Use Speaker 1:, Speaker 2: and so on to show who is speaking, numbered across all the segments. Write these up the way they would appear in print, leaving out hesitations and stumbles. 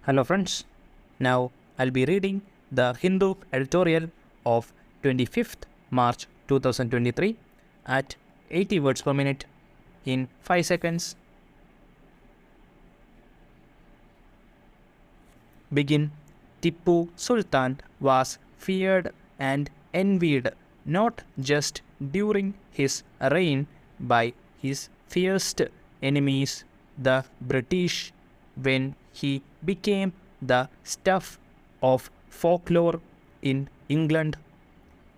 Speaker 1: Hello friends, now I'll be reading the Hindu editorial of 25th March 2023 at 80 words per minute in 5 seconds. Begin. Tippu Sultan was feared and envied not just during his reign by his fiercest enemies, the British, when he became the stuff of folklore in England.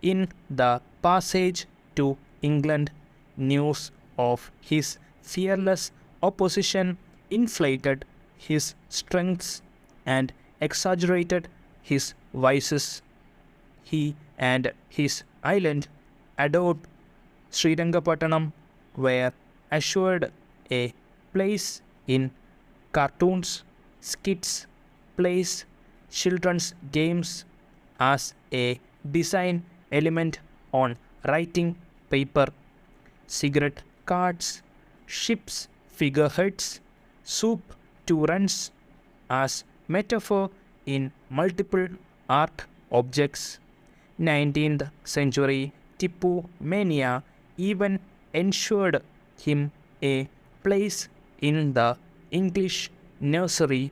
Speaker 1: In the passage to England, news of his fearless opposition inflated his strengths and exaggerated his vices. He and his island, adored Srirangapatnam, were assured a place in cartoons, skits, plays, children's games as a design element on writing paper, cigarette cards, ships figureheads, soup to runs as metaphor in multiple art objects. 19th century Tippu mania even ensured him a place in the English nursery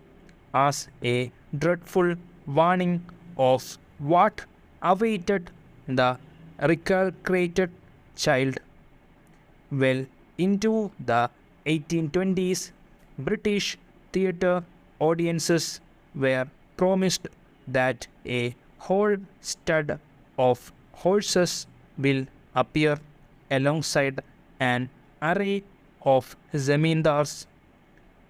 Speaker 1: as a dreadful warning of what awaited the recalcitrant child. Well into the 1820s, British theatre audiences were promised that a whole stud of horses will appear alongside an array of zamindars.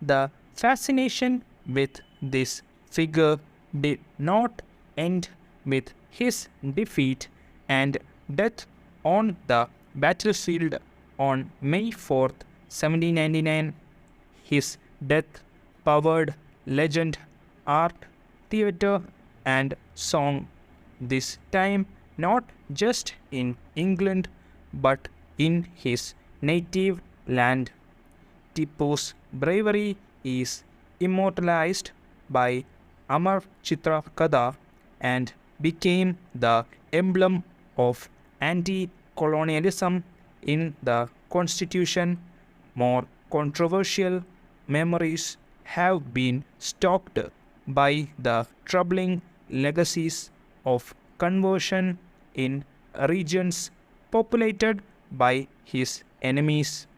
Speaker 1: The fascination with this figure did not end with his defeat and death on the battlefield on May 4th, 1799. His death powered legend, art, theatre, and song, this time not just in England but in his native land. Tippu's bravery is immortalized by Amar Chitra Kada and became the emblem of anti-colonialism in the Constitution. More controversial memories have been stalked by the troubling legacies of conversion in regions populated by his enemies.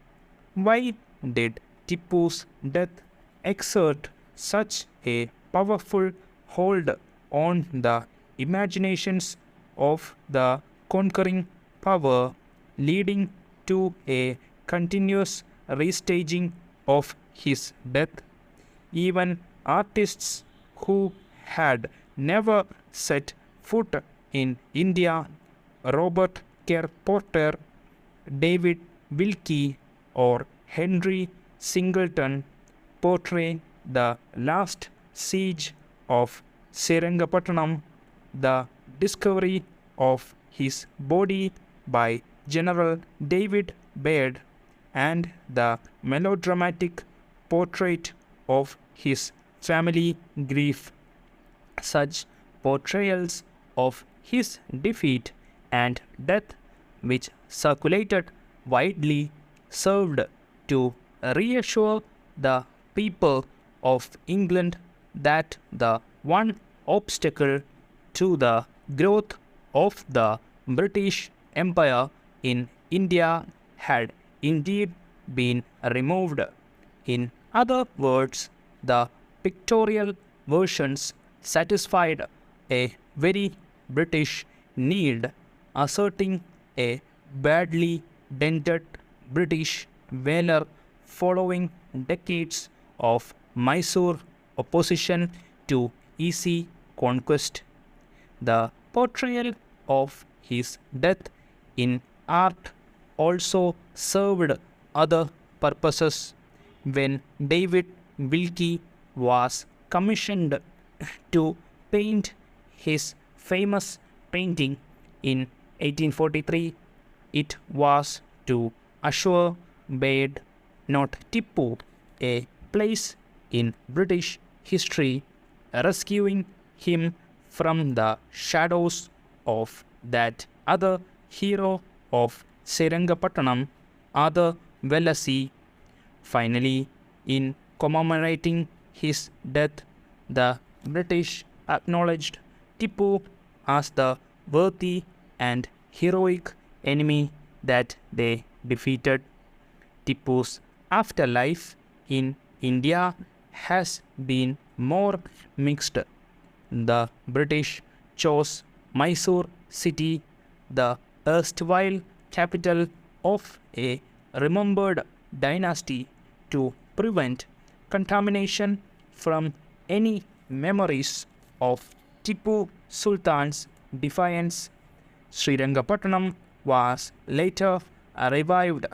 Speaker 1: Why did Tippu's death exert such a powerful hold on the imaginations of the conquering power, leading to a continuous restaging of his death? Even artists who had never set foot in India, Robert Kerr Porter, David Wilkie, or Henry Singleton, portray the last siege of Srirangapatnam, the discovery of his body by General David Baird, and the melodramatic portrait of his family grief. Such portrayals of his defeat and death, which circulated widely, served to reassure the people of England that the one obstacle to the growth of the British Empire in India had indeed been removed. In other words, the pictorial versions satisfied a very British need, asserting a badly dented British valor following decades of Mysore opposition to easy conquest. The portrayal of his death in art also served other purposes. When David Wilkie was commissioned to paint his famous painting in 1843, it was to assure Baird, not Tippu, a place in British history rescuing him from the shadows of that other hero of Seringapatanam, Arthur Velasi. Finally, in commemorating his death, the British acknowledged Tipu as the worthy and heroic enemy that they defeated. Tipu's afterlife in India has been more mixed. The British chose Mysore city, the erstwhile capital of a remembered dynasty, to prevent contamination from any memories of Tipu Sultan's defiance. Srirangapatnam was later revived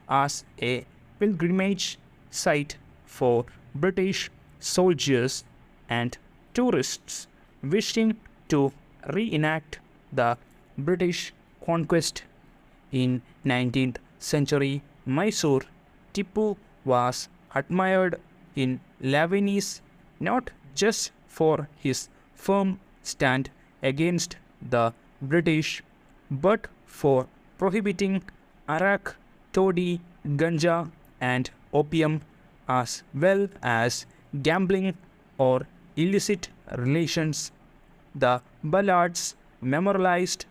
Speaker 1: as a pilgrimage site for British soldiers and tourists wishing to reenact the British conquest. In 19th century Mysore, Tipu was admired in Lebanese not just for his firm stand against the British, but for prohibiting arak, toddy, ganja, and opium, as well as gambling or illicit relations. The ballads memorialized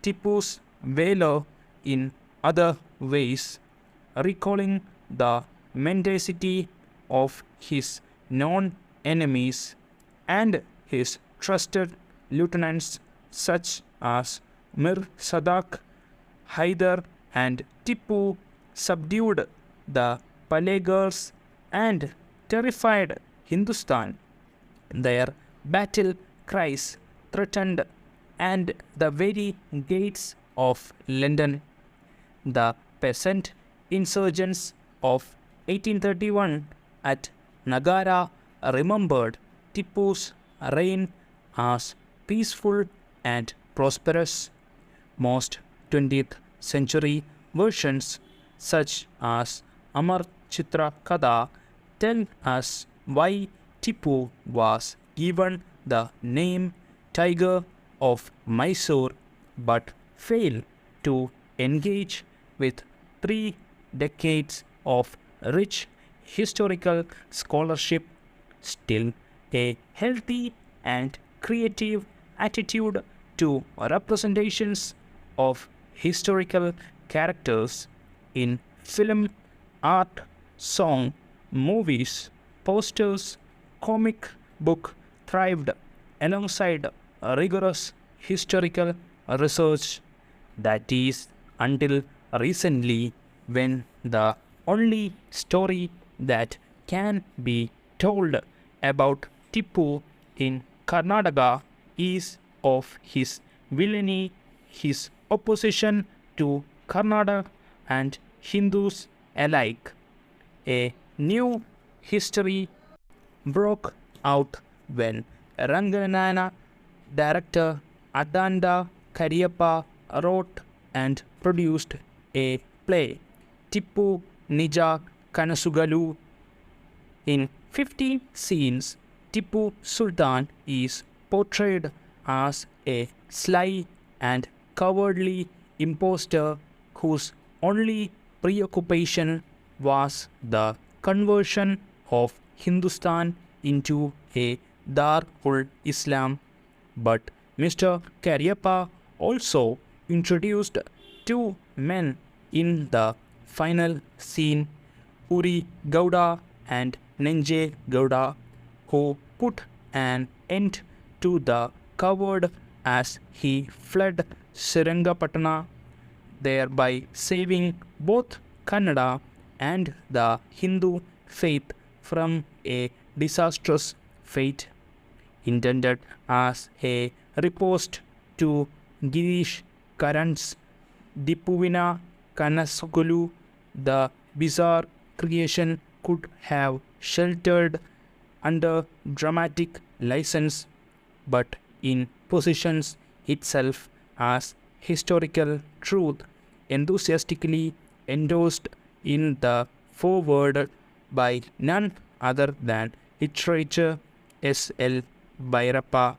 Speaker 1: Tipu's valor in other ways, recalling the mendacity of his known enemies and his trusted lieutenants such as Mir Sadak, Hyder, and Tipu subdued the Palagars and terrified Hindustan. Their battle cries threatened and the very gates of London. The peasant insurgents of 1831 at Nagara remembered Tipu's reign as peaceful and prosperous. Most 20th century versions, such as Amar Chitra Kada, tell us why Tipu was given the name Tiger of Mysore, but fail to engage with 3 decades of rich historical scholarship. Still, a healthy and creative attitude to representations of historical characters in film, art, song, movies, posters, comic book thrived alongside rigorous historical research. That is until recently, when the only story that can be told about Tipu in Karnataka is of his villainy, his opposition to Karnataka and Hindus alike. A new history broke out when Ranganana director Adanda Kariyappa wrote and produced a play, Tippu Nija Kanasugalu. In 50 scenes, Tippu Sultan is portrayed as a sly and cowardly impostor whose only preoccupation was the conversion of Hindustan into a Darul Islam. But Mr. Karyappa also introduced 2 men in the final scene, Uri Gowda and Nenje Gowda, who put an end to the coward as he fled Seringapattana, thereby saving both Kannada and the Hindu faith from a disastrous fate. Intended as a riposte to Girish Karan's Dipuvina Kanasugulu, the bizarre creation could have sheltered under dramatic license, but in positions itself as historical truth, enthusiastically endorsed in the foreword by none other than literature S.L. Bhairappa.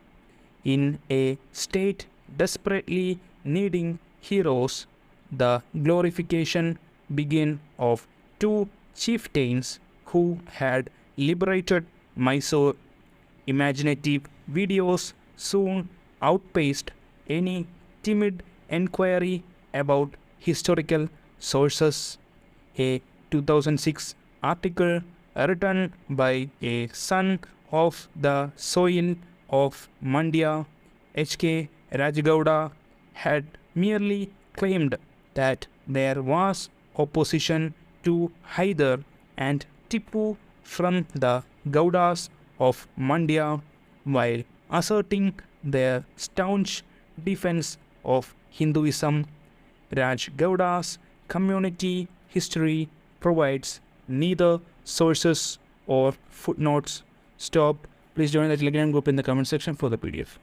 Speaker 1: In a state desperately needing heroes, the glorification began of two chieftains who had liberated Mysore. Imaginative videos soon outpaced any timid enquiry about historical sources. A 2006 article written by a son of the soil of Mandya, H.K. Rajagowda, had merely claimed that there was opposition to Hyder and Tipu from the Gowdas of Mandya, while asserting their staunch defense of Hinduism. Raj Gowda's community history provides neither sources or footnotes. Stop. Please join the Telegram group in the comment section for the PDF.